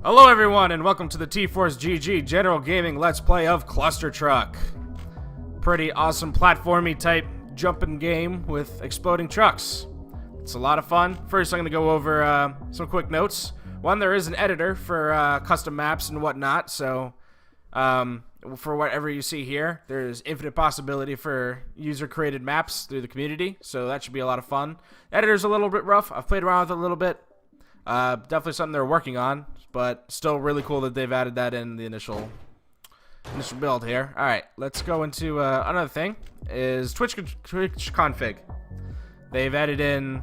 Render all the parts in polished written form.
Hello everyone and welcome to the TForce GG General Gaming Let's Play of Clustertruck. Pretty awesome platformy type jumping game with exploding trucks. It's a lot of fun. First I'm going to go over some quick notes. One, there is an editor for custom maps and whatnot, so for whatever you see here, there's infinite possibility for user-created maps through the community, so that should be a lot of fun. The editor's a little bit rough. I've played around with it a little bit. Definitely something they're working on, but still really cool that they've added that in the initial build here. All right, let's go into another thing is Twitch config. They've added in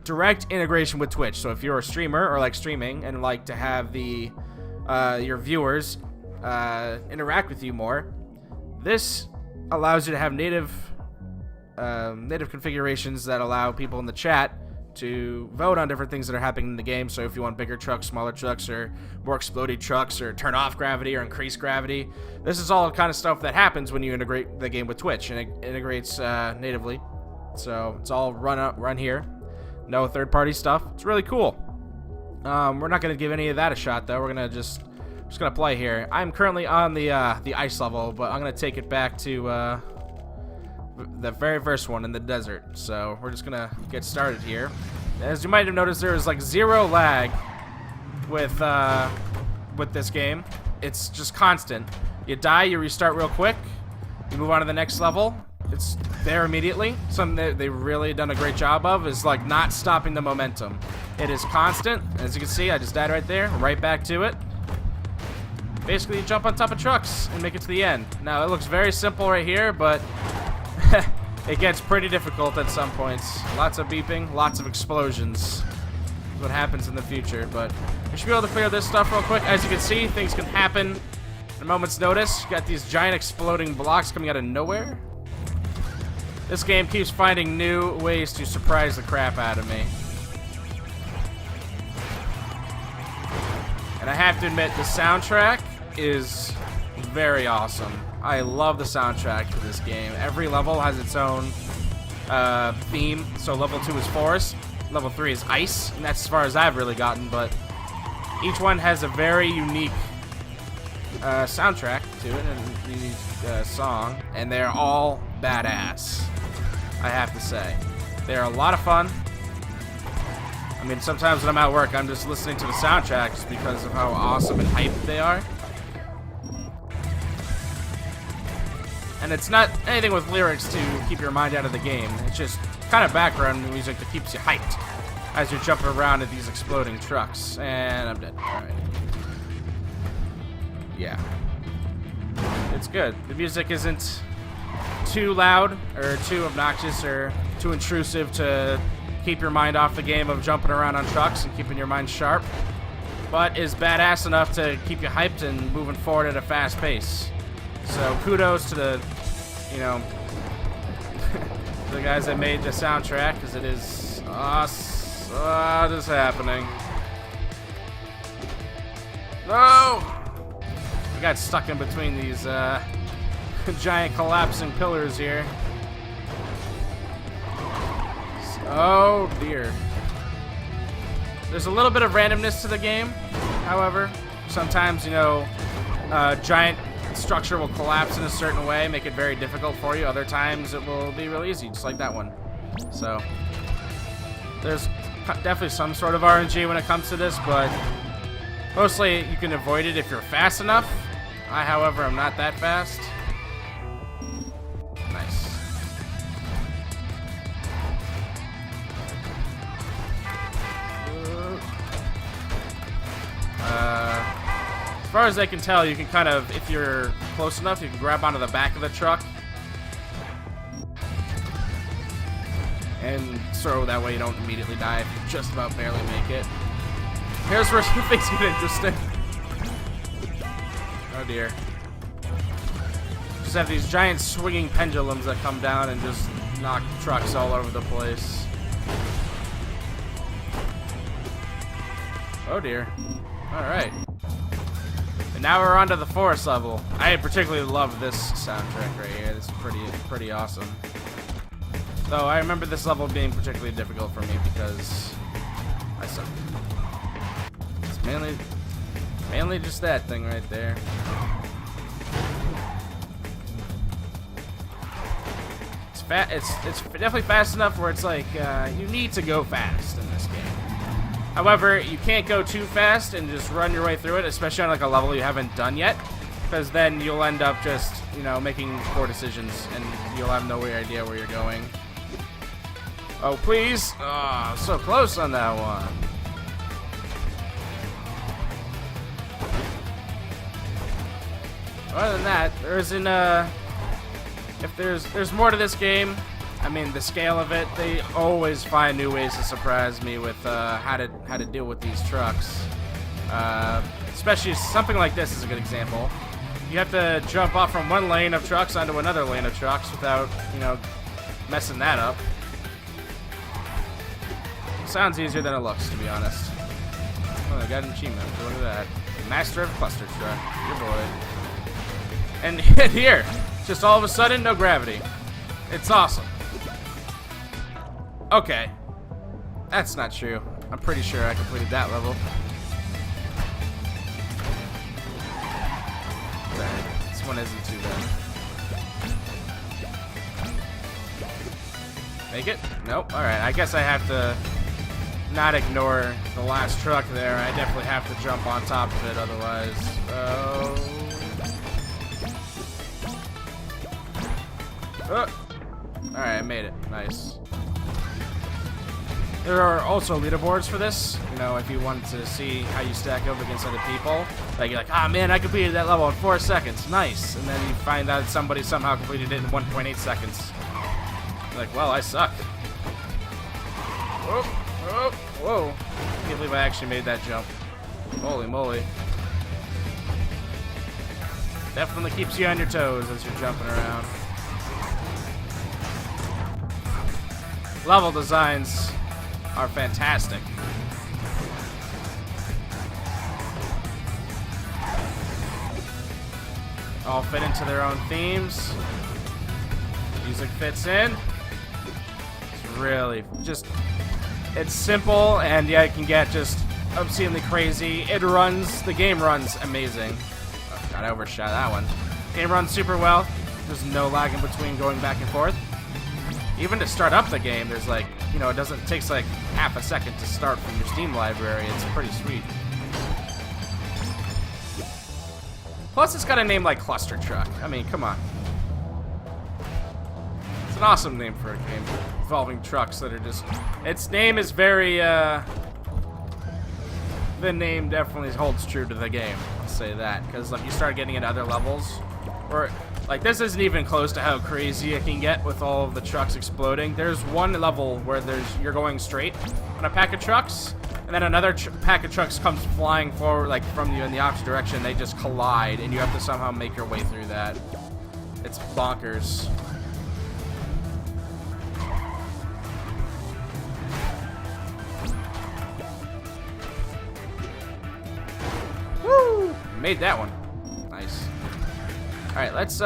direct integration with Twitch. So if you're a streamer or like streaming and like to have the your viewers interact with you more, this allows you to have native configurations that allow people in the chat to vote on different things that are happening in the game. So if you want bigger trucks, smaller trucks, or more exploded trucks, or turn off gravity or increase gravity, this is all kind of stuff that happens when you integrate the game with Twitch, and it integrates natively. So it's all run here. No third-party stuff. It's really cool. We're not going to give any of that a shot, though. We're gonna just gonna play here. I'm currently on the ice level, but I'm gonna take it back to the very first one in the desert. So we're just gonna get started here. As you might have noticed, there is like zero lag with this game. It's just constant. You die, you restart real quick, you move on to the next level. It's there immediately. Something that they've really done a great job of is like not stopping the momentum. It is constant. As you can see, I just died right there. Right back to it. Basically, you jump on top of trucks and make it to the end. Now, it looks very simple right here, but it gets pretty difficult at some points. Lots of beeping, lots of explosions. That's what happens in the future, but we should be able to clear this stuff real quick. As you can see, things can happen at a moment's notice. You got these giant exploding blocks coming out of nowhere. This game keeps finding new ways to surprise the crap out of me. And I have to admit, the soundtrack is very awesome. I love the soundtrack for this game. Every level has its own theme. So level 2 is forest, level 3 is ice, and that's as far as I've really gotten, but each one has a very unique soundtrack to it, and a unique song, and they're all badass, I have to say. They're a lot of fun. I mean, sometimes when I'm at work, I'm just listening to the soundtrack just because of how awesome and hyped they are. And it's not anything with lyrics to keep your mind out of the game. It's just kind of background music that keeps you hyped as you're jumping around at these exploding trucks. And I'm dead. Alright. Yeah. It's good. The music isn't too loud or too obnoxious or too intrusive to keep your mind off the game of jumping around on trucks and keeping your mind sharp, but is badass enough to keep you hyped and moving forward at a fast pace. So kudos to the, the guys that made the soundtrack, because it is what is happening? No! We got stuck in between these giant collapsing pillars here. Oh dear. There's a little bit of randomness to the game, however. Sometimes, giant structure will collapse in a certain way, make it very difficult for you. Other times it will be real easy, just like that one. So there's definitely some sort of RNG when it comes to this, but mostly you can avoid it if you're fast enough. I, however, am not that fast. Nice. As far as I can tell, you can kind of, if you're close enough, you can grab onto the back of the truck and so that way you don't immediately die if you just about barely make it. Here's where things get interesting. Oh dear. Just have these giant swinging pendulums that come down and just knock trucks all over the place. Oh dear. Alright. And now we're on to the forest level. I particularly love this soundtrack right here. This is pretty awesome. Though I remember this level being particularly difficult for me because I suck. It's mainly Mainly just that thing right there. It's definitely fast enough where it's like you need to go fast in this game. However, you can't go too fast and just run your way through it, especially on like a level you haven't done yet, because then you'll end up just, you know, making poor decisions and you'll have no idea where you're going. Oh, please. Oh, so close on that one. Other than that, there isn't if there's more to this game. I mean, the scale of it, they always find new ways to surprise me with how to deal with these trucks. Especially something like this is a good example. You have to jump off from one lane of trucks onto another lane of trucks without, you know, messing that up. Sounds easier than it looks, to be honest. Oh, I got an achievement. Look at that. Master of Clustertruck. Your boy. And here, just all of a sudden, no gravity. It's awesome. Okay. That's not true. I'm pretty sure I completed that level. This one isn't too bad. Make it? Nope. Alright, I guess I have to not ignore the last truck there. I definitely have to jump on top of it, otherwise. Oh. Alright, I made it. Nice. There are also leaderboards for this. You know, if you wanted to see how you stack up against other people. Like, you're like, ah, man, I completed that level in 4 seconds. Nice. And then you find out somebody somehow completed it in 1.8 seconds. You're like, well, I suck. Whoa, whoa, whoa. I can't believe I actually made that jump. Holy moly. Definitely keeps you on your toes as you're jumping around. Level designs are fantastic. All fit into their own themes. Music fits in. It's really just, it's simple, and yeah, it can get just obscenely crazy. The game runs amazing. Oh, God, I overshot that one. Game runs super well. There's no lag in between going back and forth. Even to start up the game, there's like, you know, it takes like half a second to start from your Steam library. It's pretty sweet. Plus, it's got a name like Clustertruck. I mean, come on. It's an awesome name for a game involving trucks that are just... Its name is very, The name definitely holds true to the game. I'll say that. Because, like, you start getting into other levels where... Like, this isn't even close to how crazy it can get with all of the trucks exploding. There's one level where you're going straight on a pack of trucks, and then another pack of trucks comes flying forward, like, from you in the opposite direction. They just collide, and you have to somehow make your way through that. It's bonkers. Woo! Made that one. Nice. All right, let's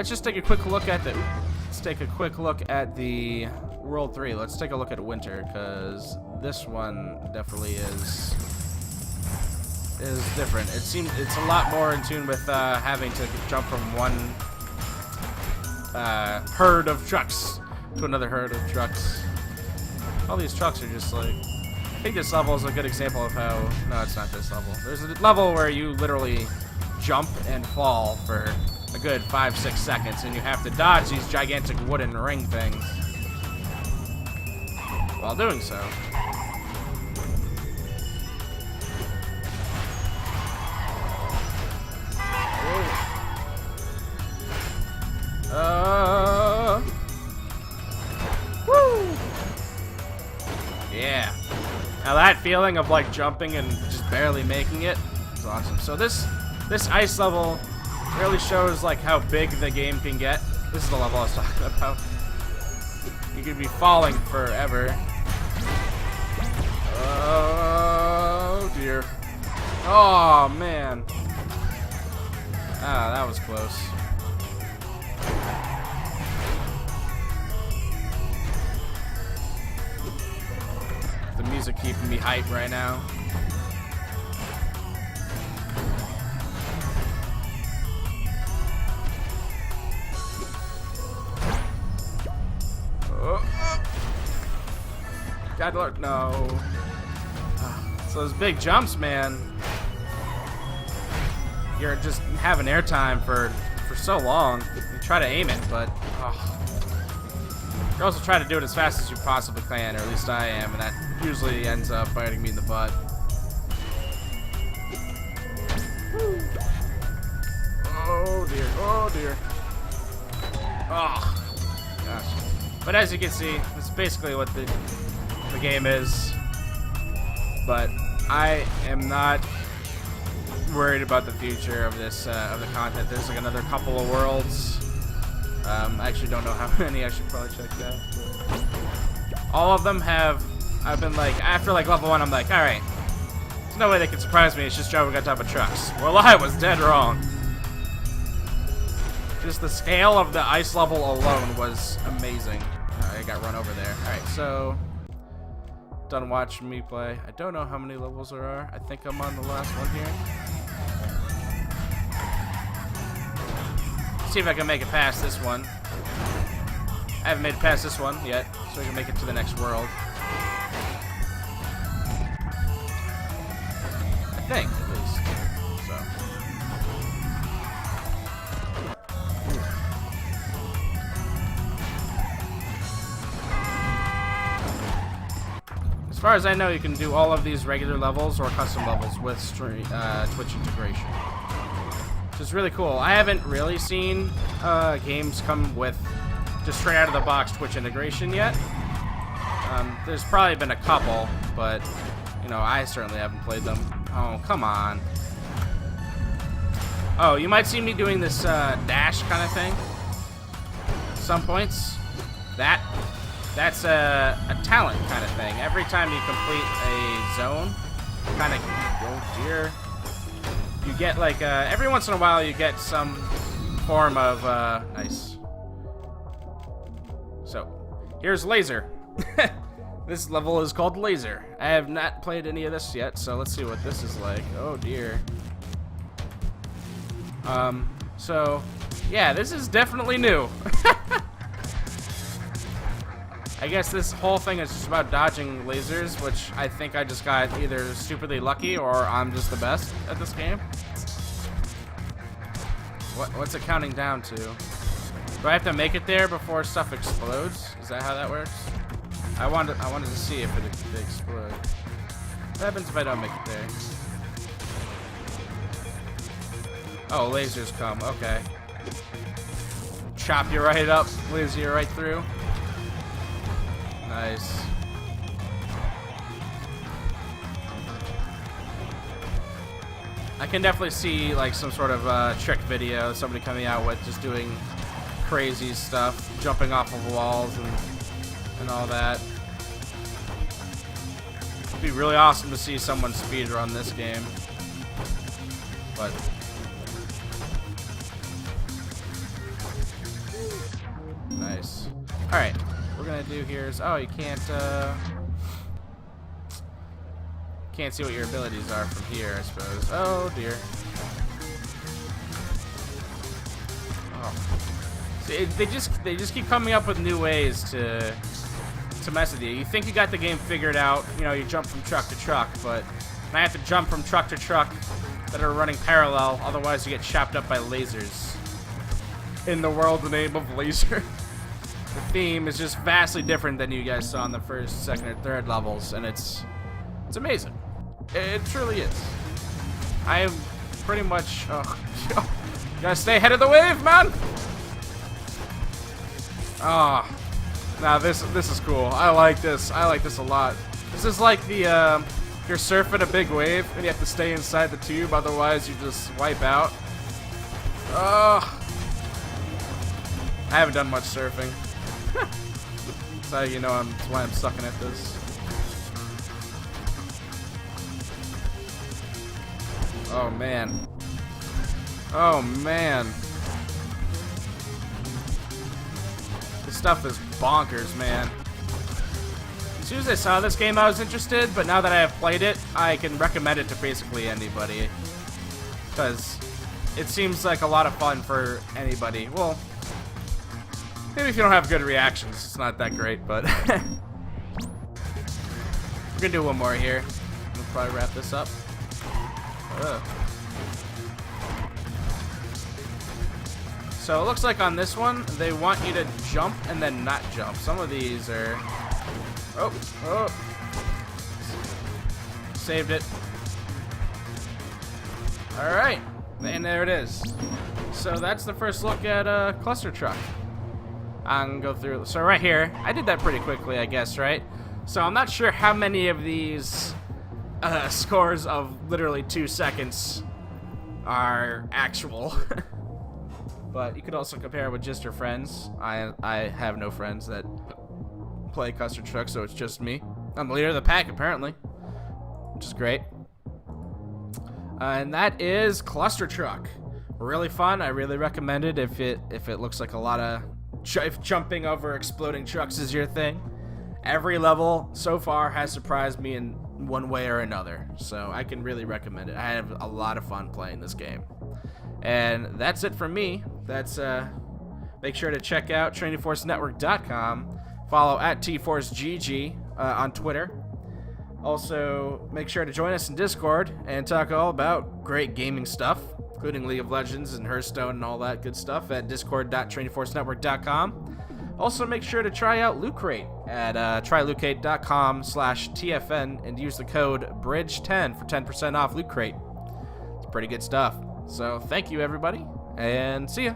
just take a quick look at the World 3. Let's take a look at Winter, because this one definitely is different. It's a lot more in tune with having to jump from one herd of trucks to another herd of trucks. All these trucks are just like, I think this level is a good example of how, no, it's not this level. There's a level where you literally jump and fall for a good 5-6 seconds, and you have to dodge these gigantic wooden ring things while doing so. Woo! Yeah. Now that feeling of like jumping and just barely making it is awesome. So this ice level really shows like how big the game can get. This is the level I was talking about. You could be falling forever. Oh dear. Oh man. Ah, that was close. The music keeping me hyped right now. God, Lord, no. So those big jumps, man. You're just having airtime for so long. You try to aim it, but you also try to do it as fast as you possibly can, or at least I am, and that usually ends up biting me in the butt. Oh dear, oh dear. Oh gosh. But as you can see, this is basically what the game is. But I am not worried about the future of this of the content. There's like another couple of worlds. I actually don't know how many. I should probably check that. All of them have. I've been like, after like level 1, I'm like, all right, there's no way they can surprise me. It's just driving on top of trucks. Well, I was dead wrong. Just the scale of the ice level alone was amazing. I got run over there. All right, so done watching me play. I don't know how many levels there are. I think I'm on the last one here. See if I can make it past this one. I haven't made it past this one yet, so I can make it to the next world. I think, at least. So. As far as I know, you can do all of these regular levels or custom levels with Twitch integration, which is really cool. I haven't really seen games come with just straight out of the box Twitch integration yet. There's probably been a couple, but you know, I certainly haven't played them. Oh, come on. Oh, you might see me doing this dash kind of thing at some points. That's a talent kind of thing. Every time you complete a zone, kind of, oh dear, you get like, every once in a while you get some form of, nice. So, here's Laser. This level is called Laser. I have not played any of this yet, so let's see what this is like. Oh dear. So, yeah, this is definitely new. I guess this whole thing is just about dodging lasers, which I think I just got either stupidly lucky or I'm just the best at this game. What's it counting down to? Do I have to make it there before stuff explodes? Is that how that works? I wanted to see if it explodes. What happens if I don't make it there? Oh, lasers come. Okay. Chop you right up, laser you right through. Nice. I can definitely see like some sort of trick video, somebody coming out with just doing crazy stuff, jumping off of walls and all that. It'd be really awesome to see someone speedrun this game. But nice. Alright, what we're gonna do here is, oh, you can't see what your abilities are from here, I suppose. Oh dear. Oh. See, they just keep coming up with new ways to mess with you. You think you got the game figured out, you know, you jump from truck to truck, but I have to jump from truck to truck that are running parallel, otherwise you get chopped up by lasers. In the world, the name of Laser. The theme is just vastly different than you guys saw in the first, second, or third levels, and it's amazing. It truly is. I am pretty much. Oh, you gotta stay ahead of the wave, man. Ah, oh, now this is cool. I like this. I like this a lot. This is like the you're surfing a big wave and you have to stay inside the tube, otherwise you just wipe out. Oh. I haven't done much surfing. That's how you know that's why I'm sucking at this. Oh man. Oh man. This stuff is bonkers, man. As soon as I saw this game I was interested, but now that I have played it, I can recommend it to basically anybody. Because it seems like a lot of fun for anybody. Well, maybe if you don't have good reactions, it's not that great, but We're gonna do one more here. We'll probably wrap this up. So it looks like on this one, they want you to jump and then not jump. Some of these are... Oh. Saved it. Alright. And there it is. So that's the first look at Clustertruck. I'm gonna go through. So right here, I did that pretty quickly, I guess, right? So I'm not sure how many of these scores of literally 2 seconds are actual. But you could also compare with just your friends. I have no friends that play Clustertruck, so it's just me. I'm the leader of the pack, apparently, which is great. And that is Clustertruck. Really fun. I really recommend it if it looks like a lot of if jumping over exploding trucks is your thing. Every level so far has surprised me in one way or another, so I can really recommend it. I have a lot of fun playing this game. And that's it from me. That's make sure to check out TrainingForceNetwork.com. Follow at TForceGG on Twitter. Also, make sure to join us in Discord and talk all about great gaming stuff, including League of Legends and Hearthstone and all that good stuff at discord.trainingforcenetwork.com. Also, make sure to try out Loot Crate at trylootcrate.com/TFN and use the code BRIDGE10 for 10% off Loot Crate. It's pretty good stuff. So, thank you, everybody, and see ya.